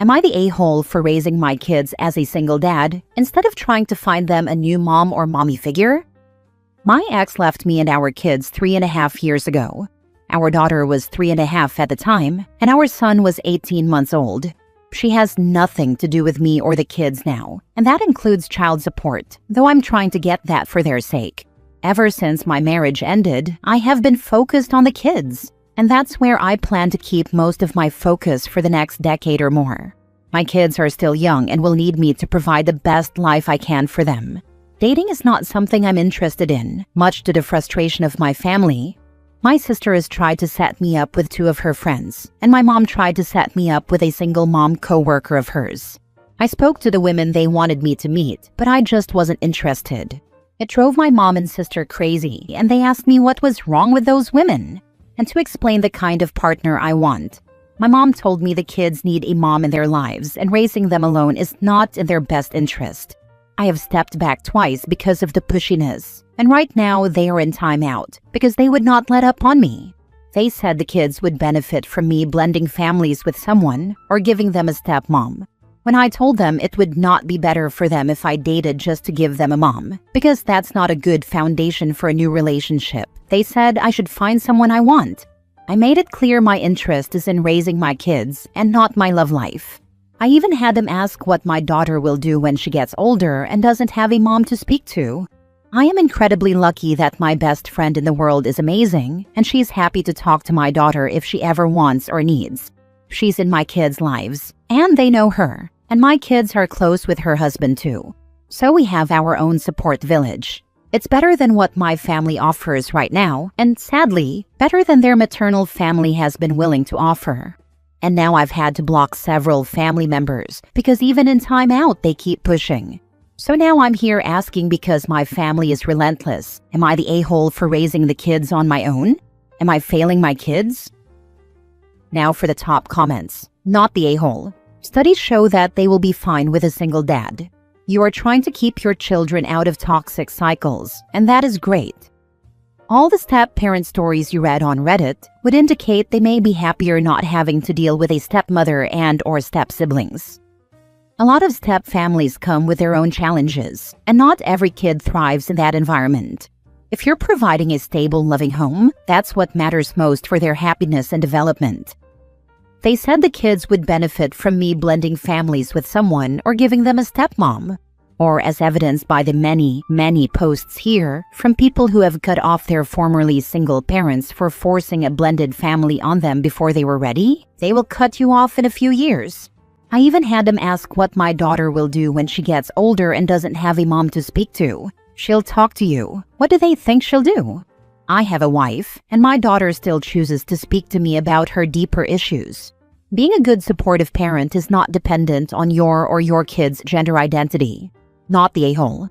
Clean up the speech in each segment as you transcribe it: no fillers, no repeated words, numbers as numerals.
Am I the a-hole for raising my kids as a single dad instead of trying to find them a new mom or mommy figure? My ex left me and our kids 3.5 years ago. Our daughter was 3.5 at the time, and our son was 18 months old. She has nothing to do with me or the kids now, and that includes child support, though I'm trying to get that for their sake. Ever since my marriage ended, I have been focused on the kids, and that's where I plan to keep most of my focus for the next decade or more. My kids are still young and will need me to provide the best life I can for them. Dating is not something I'm interested in, much to the frustration of my family. My sister has tried to set me up with 2 of her friends, and my mom tried to set me up with a single mom co-worker of hers. I spoke to the women they wanted me to meet, but I just wasn't interested. It drove my mom and sister crazy, and they asked me what was wrong with those women. And to explain the kind of partner I want, my mom told me the kids need a mom in their lives, and raising them alone is not in their best interest. I have stepped back twice because of the pushiness, and right now they are in timeout because they would not let up on me. They said the kids would benefit from me blending families with someone or giving them a stepmom. When I told them it would not be better for them if I dated just to give them a mom, because that's not a good foundation for a new relationship, they said I should find someone I want. I made it clear my interest is in raising my kids and not my love life. I even had them ask what my daughter will do when she gets older and doesn't have a mom to speak to. I am incredibly lucky that my best friend in the world is amazing, and she's happy to talk to my daughter if she ever wants or needs. She's in my kids' lives, and they know her, and my kids are close with her husband too. So we have our own support village. It's better than what my family offers right now, and sadly, better than their maternal family has been willing to offer. And now I've had to block several family members because even in timeout they keep pushing. So now I'm here asking because my family is relentless. Am I the a-hole for raising the kids on my own? Am I failing my kids? Now for the top comments. Not the a-hole. Studies show that they will be fine with a single dad. You are trying to keep your children out of toxic cycles, and that is great. All the step-parent stories you read on Reddit would indicate they may be happier not having to deal with a stepmother and/or step-siblings. A lot of step-families come with their own challenges, and not every kid thrives in that environment. If you're providing a stable, loving home, that's what matters most for their happiness and development. They said the kids would benefit from me blending families with someone or giving them a stepmom. Or as evidenced by the many posts here from people who have cut off their formerly single parents for forcing a blended family on them before they were ready, they will cut you off in a few years. I even had them ask what my daughter will do when she gets older and doesn't have a mom to speak to. She'll talk to you. What do they think she'll do? I have a wife, and my daughter still chooses to speak to me about her deeper issues. Being a good supportive parent is not dependent on your or your kid's gender identity. Not the a-hole.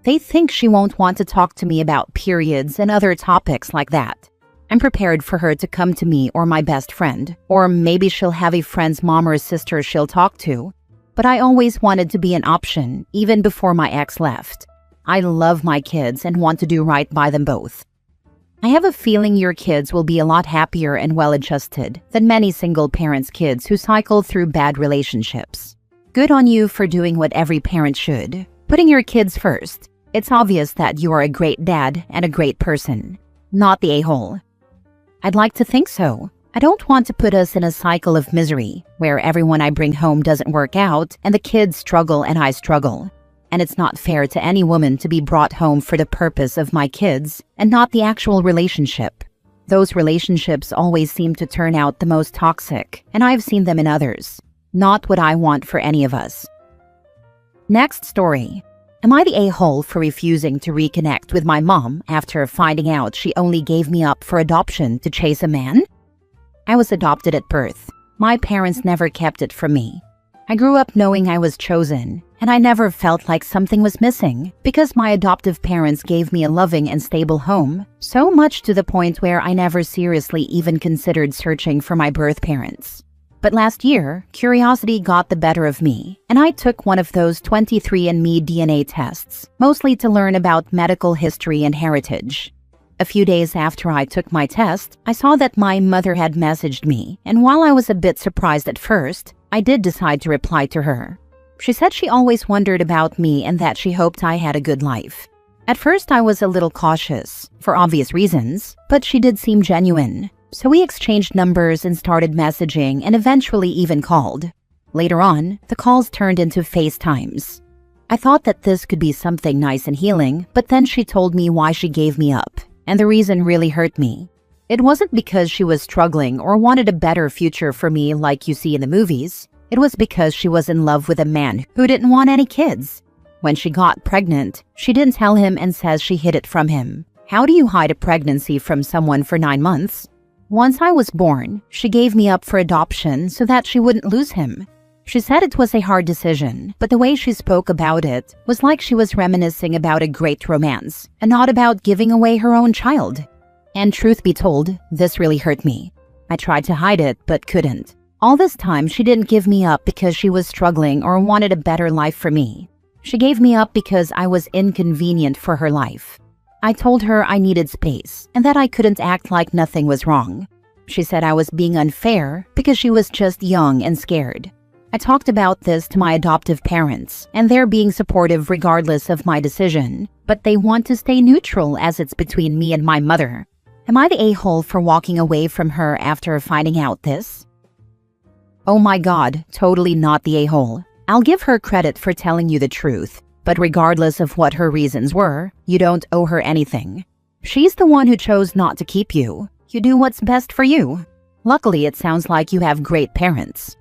They think she won't want to talk to me about periods and other topics like that. I'm prepared for her to come to me or my best friend, or maybe she'll have a friend's mom or sister she'll talk to. But I always wanted to be an option, even before my ex left. I love my kids and want to do right by them both. I have a feeling your kids will be a lot happier and well-adjusted than many single parents' kids who cycle through bad relationships. Good on you for doing what every parent should, putting your kids first. It's obvious that you are a great dad and a great person, not the a-hole. I'd like to think so. I don't want to put us in a cycle of misery where everyone I bring home doesn't work out and the kids struggle and I struggle. And it's not fair to any woman to be brought home for the purpose of my kids and not the actual relationship. Those relationships always seem to turn out the most toxic, and I've seen them in others. Not what I want for any of us. Next story. Am I the a-hole for refusing to reconnect with my mom after finding out she only gave me up for adoption to chase a man? I was adopted at birth. My parents never kept it from me. I grew up knowing I was chosen, and I never felt like something was missing because my adoptive parents gave me a loving and stable home, so much to the point where I never seriously even considered searching for my birth parents. But last year, curiosity got the better of me, and I took one of those 23andMe DNA tests, mostly to learn about medical history and heritage. A A few days after I took my test, I saw that my mother had messaged me, and while I was a bit surprised at first, I did decide to reply to her. She said she always wondered about me and that she hoped I had a good life. At first, I was a little cautious, for obvious reasons, but she did seem genuine. So we exchanged numbers and started messaging and eventually even called. Later on, the calls turned into FaceTimes. I thought that this could be something nice and healing, but then she told me why she gave me up, and the reason really hurt me. It wasn't because she was struggling or wanted a better future for me like you see in the movies. It was because she was in love with a man who didn't want any kids. When she got pregnant, she didn't tell him and says she hid it from him. How do you hide a pregnancy from someone for 9 months? Once I was born, she gave me up for adoption so that she wouldn't lose him. She said it was a hard decision, but the way she spoke about it was like she was reminiscing about a great romance and not about giving away her own child. And truth be told, this really hurt me. I tried to hide it, but couldn't. All this time, she didn't give me up because she was struggling or wanted a better life for me. She gave me up because I was inconvenient for her life. I told her I needed space and that I couldn't act like nothing was wrong. She said I was being unfair because she was just young and scared. I talked about this to my adoptive parents, and they're being supportive regardless of my decision, but they want to stay neutral as it's between me and my mother. Am I the a-hole for walking away from her after finding out this? Oh my God, totally not the a-hole. I'll give her credit for telling you the truth, but regardless of what her reasons were, you don't owe her anything. She's the one who chose not to keep you. You do what's best for you. Luckily, it sounds like you have great parents.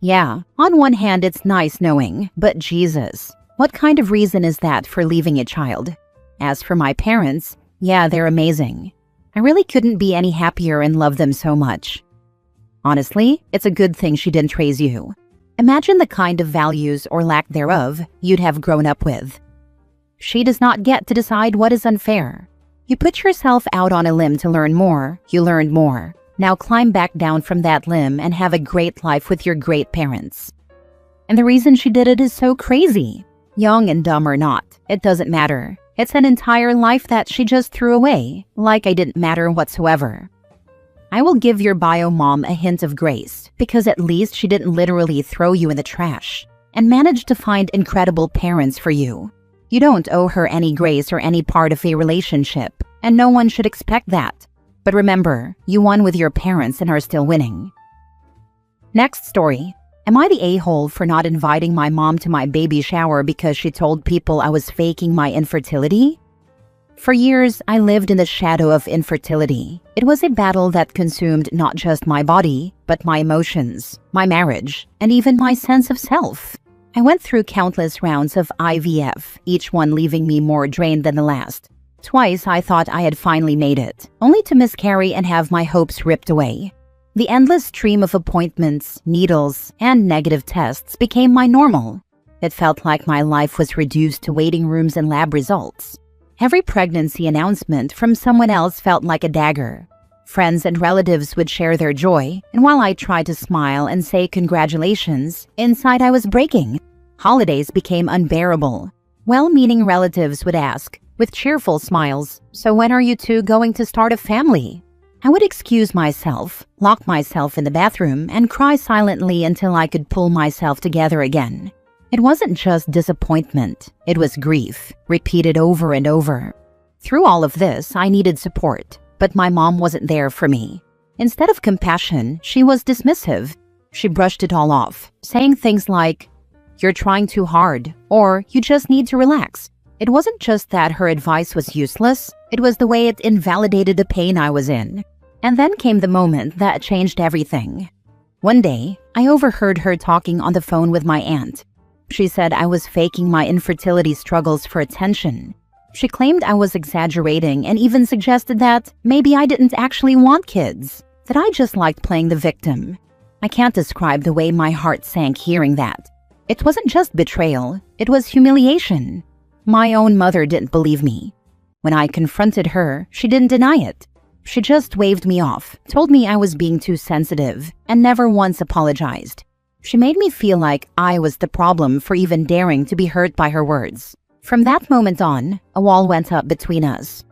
Yeah, on one hand it's nice knowing, but Jesus, what kind of reason is that for leaving a child? As for my parents, yeah, they're amazing. I really couldn't be any happier and love them so much. Honestly, it's a good thing she didn't raise you. Imagine the kind of values or lack thereof you'd have grown up with. She does not get to decide what is unfair. You put yourself out on a limb to learn more, you learned more. Now climb back down from that limb and have a great life with your great parents. And the reason she did it is so crazy. Young and dumb or not, it doesn't matter. It's an entire life that she just threw away, like I didn't matter whatsoever. I will give your bio mom a hint of grace, because at least she didn't literally throw you in the trash, and managed to find incredible parents for you. You don't owe her any grace or any part of a relationship, and no one should expect that. But remember, you won with your parents and are still winning. Next story. Am I the a-hole for not inviting my mom to my baby shower because she told people I was faking my infertility? For years, I lived in the shadow of infertility. It was a battle that consumed not just my body, but my emotions, my marriage, and even my sense of self. I went through countless rounds of IVF, each one leaving me more drained than the last. Twice I thought I had finally made it, only to miscarry and have my hopes ripped away. The endless stream of appointments, needles, and negative tests became my normal. It felt like my life was reduced to waiting rooms and lab results. Every pregnancy announcement from someone else felt like a dagger. Friends and relatives would share their joy, and while I tried to smile and say congratulations, inside I was breaking. Holidays became unbearable. Well-meaning relatives would ask, with cheerful smiles, "So when are you two going to start a family?" I would excuse myself, lock myself in the bathroom, and cry silently until I could pull myself together again. It wasn't just disappointment, it was grief, repeated over and over. Through all of this, I needed support, but my mom wasn't there for me. Instead of compassion, she was dismissive. She brushed it all off, saying things like, "You're trying too hard," or "You just need to relax." It wasn't just that her advice was useless, it was the way it invalidated the pain I was in. And then came the moment that changed everything. One day, I overheard her talking on the phone with my aunt. She said I was faking my infertility struggles for attention. She claimed I was exaggerating and even suggested that maybe I didn't actually want kids, that I just liked playing the victim. I can't describe the way my heart sank hearing that. It wasn't just betrayal, it was humiliation. My own mother didn't believe me. When I confronted her, she didn't deny it. She just waved me off, told me I was being too sensitive, and never once apologized. She made me feel like I was the problem for even daring to be hurt by her words. From that moment on, a wall went up between us.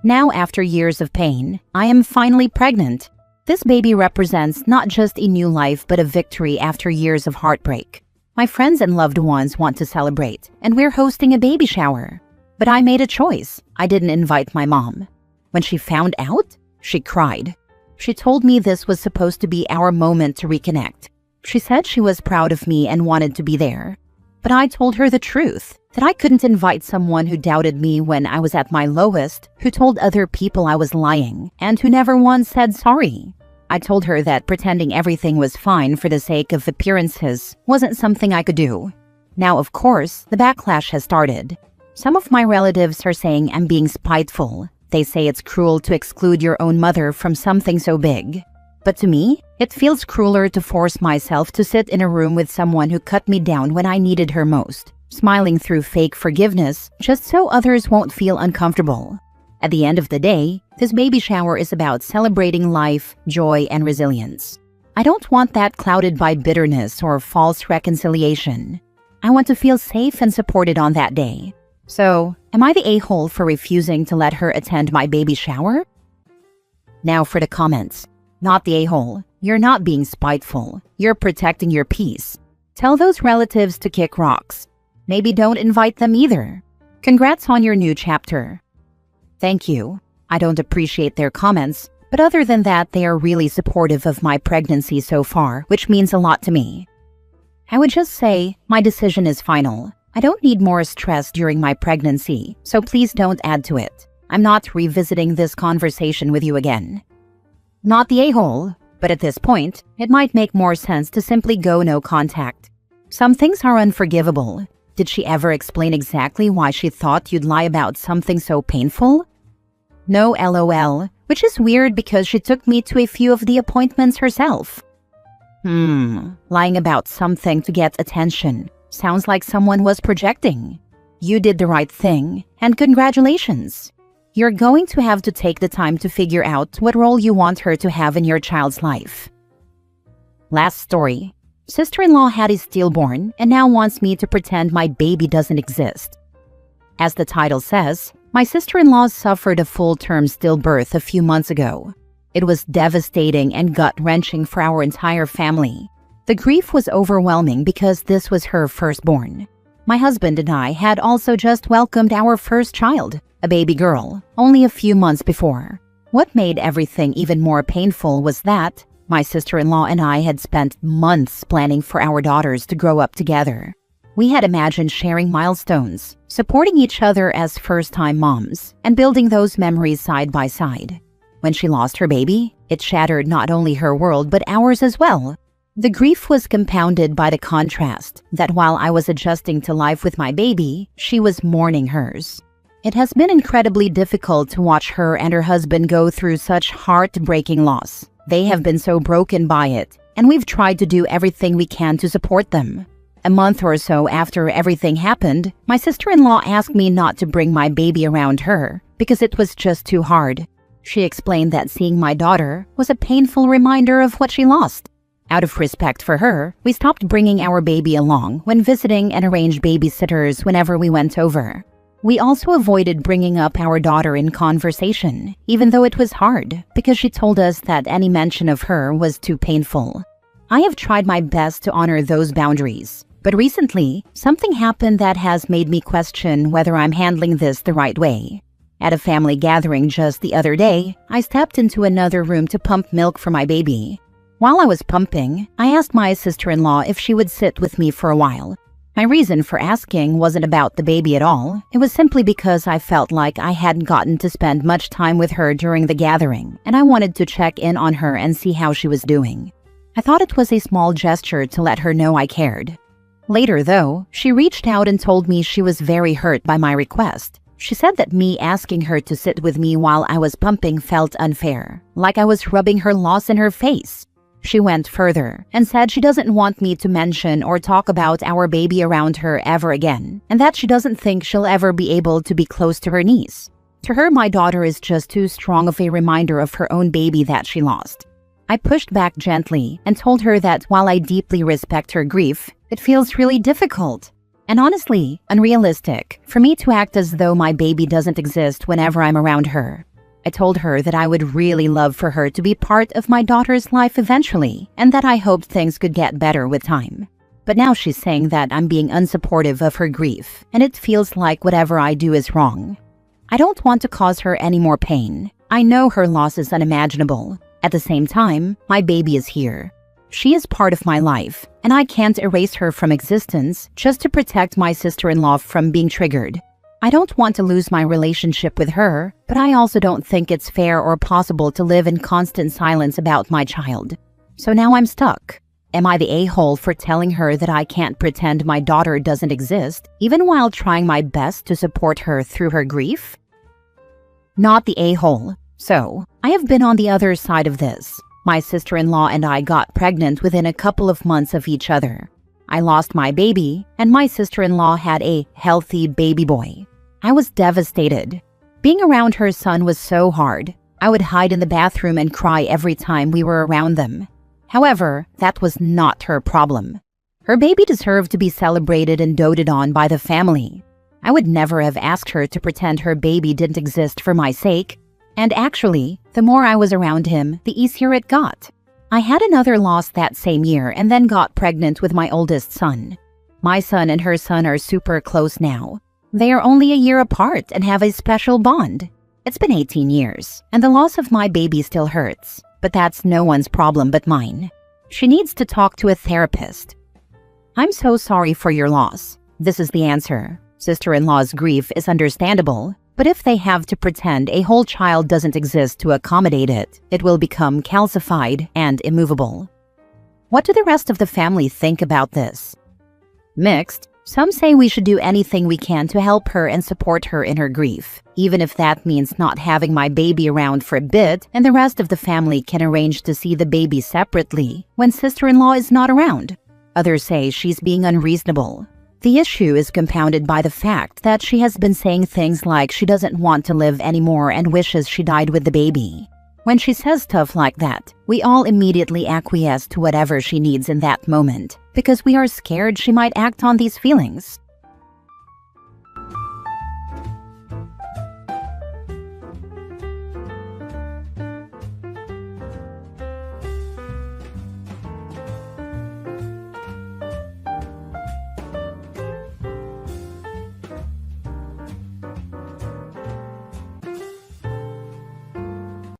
Now, after years of pain, I am finally pregnant. This baby represents not just a new life but a victory after years of heartbreak. My friends and loved ones want to celebrate, and we're hosting a baby shower. But I made a choice. I didn't invite my mom. When she found out, she cried. She told me this was supposed to be our moment to reconnect. She said she was proud of me and wanted to be there. But I told her the truth, that I couldn't invite someone who doubted me when I was at my lowest, who told other people I was lying, and who never once said sorry. I told her that pretending everything was fine for the sake of appearances wasn't something I could do. Now, of course, the backlash has started. Some of my relatives are saying I'm being spiteful. They say it's cruel to exclude your own mother from something so big. But to me, it feels crueler to force myself to sit in a room with someone who cut me down when I needed her most, smiling through fake forgiveness just so others won't feel uncomfortable. At the end of the day, this baby shower is about celebrating life, joy, and resilience. I don't want that clouded by bitterness or false reconciliation. I want to feel safe and supported on that day. So, am I the a-hole for refusing to let her attend my baby shower? Now for the comments. Not the a-hole. You're not being spiteful. You're protecting your peace. Tell those relatives to kick rocks. Maybe don't invite them either. Congrats on your new chapter. Thank you. I don't appreciate their comments, but other than that, they are really supportive of my pregnancy so far, which means a lot to me. I would just say, my decision is final. I don't need more stress during my pregnancy, so please don't add to it. I'm not revisiting this conversation with you again. Not the a-hole, but at this point, it might make more sense to simply go no contact. Some things are unforgivable. Did she ever explain exactly why she thought you'd lie about something so painful? No LOL, which is weird because she took me to a few of the appointments herself. Lying about something to get attention. Sounds like someone was projecting. You did the right thing, and congratulations. You're going to have to take the time to figure out what role you want her to have in your child's life. Last story. Sister-in-law had a stillborn and now wants me to pretend my baby doesn't exist. As the title says, my sister-in-law suffered a full-term stillbirth a few months ago. It was devastating and gut-wrenching for our entire family. The grief was overwhelming because this was her firstborn. My husband and I had also just welcomed our first child, a baby girl, only a few months before. What made everything even more painful was that my sister-in-law and I had spent months planning for our daughters to grow up together. We had imagined sharing milestones, supporting each other as first-time moms, and building those memories side by side. When she lost her baby, it shattered not only her world but ours as well. The grief was compounded by the contrast that while I was adjusting to life with my baby, she was mourning hers. It has been incredibly difficult to watch her and her husband go through such heartbreaking loss. They have been so broken by it, and we've tried to do everything we can to support them. A month or so after everything happened, my sister-in-law asked me not to bring my baby around her because it was just too hard. She explained that seeing my daughter was a painful reminder of what she lost. Out of respect for her, we stopped bringing our baby along when visiting and arranged babysitters whenever we went over. We also avoided bringing up our daughter in conversation, even though it was hard, because she told us that any mention of her was too painful. I have tried my best to honor those boundaries, but recently, something happened that has made me question whether I'm handling this the right way. At a family gathering just the other day, I stepped into another room to pump milk for my baby. While I was pumping, I asked my sister-in-law if she would sit with me for a while. My reason for asking wasn't about the baby at all. It was simply because I felt like I hadn't gotten to spend much time with her during the gathering, and I wanted to check in on her and see how she was doing. I thought it was a small gesture to let her know I cared. Later, though, she reached out and told me she was very hurt by my request. She said that me asking her to sit with me while I was pumping felt unfair, like I was rubbing her loss in her face. She went further and said she doesn't want me to mention or talk about our baby around her ever again, and that she doesn't think she'll ever be able to be close to her niece. To her, my daughter is just too strong of a reminder of her own baby that she lost. I pushed back gently and told her that while I deeply respect her grief, it feels really difficult and honestly unrealistic for me to act as though my baby doesn't exist whenever I'm around her. I told her that I would really love for her to be part of my daughter's life eventually, and that I hoped things could get better with time. But now she's saying that I'm being unsupportive of her grief, and it feels like whatever I do is wrong. I don't want to cause her any more pain. I know her loss is unimaginable. At the same time, my baby is here. She is part of my life, and I can't erase her from existence just to protect my sister-in-law from being triggered. I don't want to lose my relationship with her, but I also don't think it's fair or possible to live in constant silence about my child. So now I'm stuck. Am I the a-hole for telling her that I can't pretend my daughter doesn't exist, even while trying my best to support her through her grief? Not the a-hole. So, I have been on the other side of this. My sister-in-law and I got pregnant within a couple of months of each other. I lost my baby, and my sister-in-law had a healthy baby boy. I was devastated. Being around her son was so hard. I would hide in the bathroom and cry every time we were around them. However, that was not her problem. Her baby deserved to be celebrated and doted on by the family. I would never have asked her to pretend her baby didn't exist for my sake. And actually, the more I was around him, the easier it got. I had another loss that same year and then got pregnant with my oldest son. My son and her son are super close now. They are only a year apart and have a special bond. It's been 18 years, and the loss of my baby still hurts. But that's no one's problem but mine. She needs to talk to a therapist. I'm so sorry for your loss. This is the answer. Sister-in-law's grief is understandable, but if they have to pretend a whole child doesn't exist to accommodate it, it will become calcified and immovable. What do the rest of the family think about this? Mixed. Some say we should do anything we can to help her and support her in her grief, even if that means not having my baby around for a bit, and the rest of the family can arrange to see the baby separately when sister-in-law is not around. Others say she's being unreasonable. The issue is compounded by the fact that she has been saying things like she doesn't want to live anymore and wishes she died with the baby. When she says stuff like that, we all immediately acquiesce to whatever she needs in that moment, because we are scared she might act on these feelings.